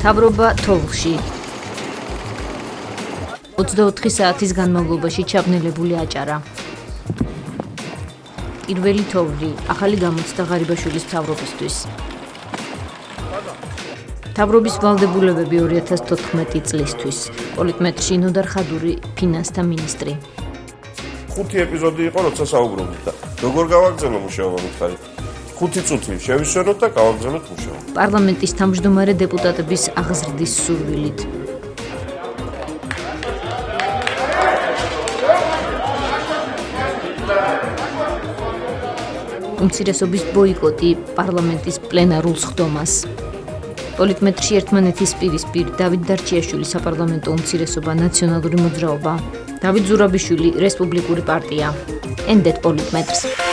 მთავრობა თოვლში. 24 საათის განმავლობაში ჩაბნელებული აჭარა. პირველი თოვლი, ახალი გამოცდა ღარიბაშვილის მთავრობისთვის. მთავრობის ვალდებულებები 2014 წლისთვის. პოლიტმეტრში ნოდარ ხადური, ფინანსთა მინისტრი. 5 ეპიზოდი იყო, როცა საუბრობთ და როგორ გავაგზავნო მუშაობა მითხარით. 5 წუთი შევისვენოთ და გავაგზავნოთ მუშაობა. პარლამენტის თავმჯდომარე დეპუტატების აღზრდის სურვილით. უმცირესობის ბოიკოტი პარლამენტის პლენარულ სხდომას. პოლიტმეტრში ერთმანეთის პირისპირ დავით დარჩიაშვილი საპარლამენტო უმცირესობა ნაციონალური მოძრაობა. დავით ზურაბიშვილი რესპუბლიკური პარტია. ენდეთ პოლიტმეტრს.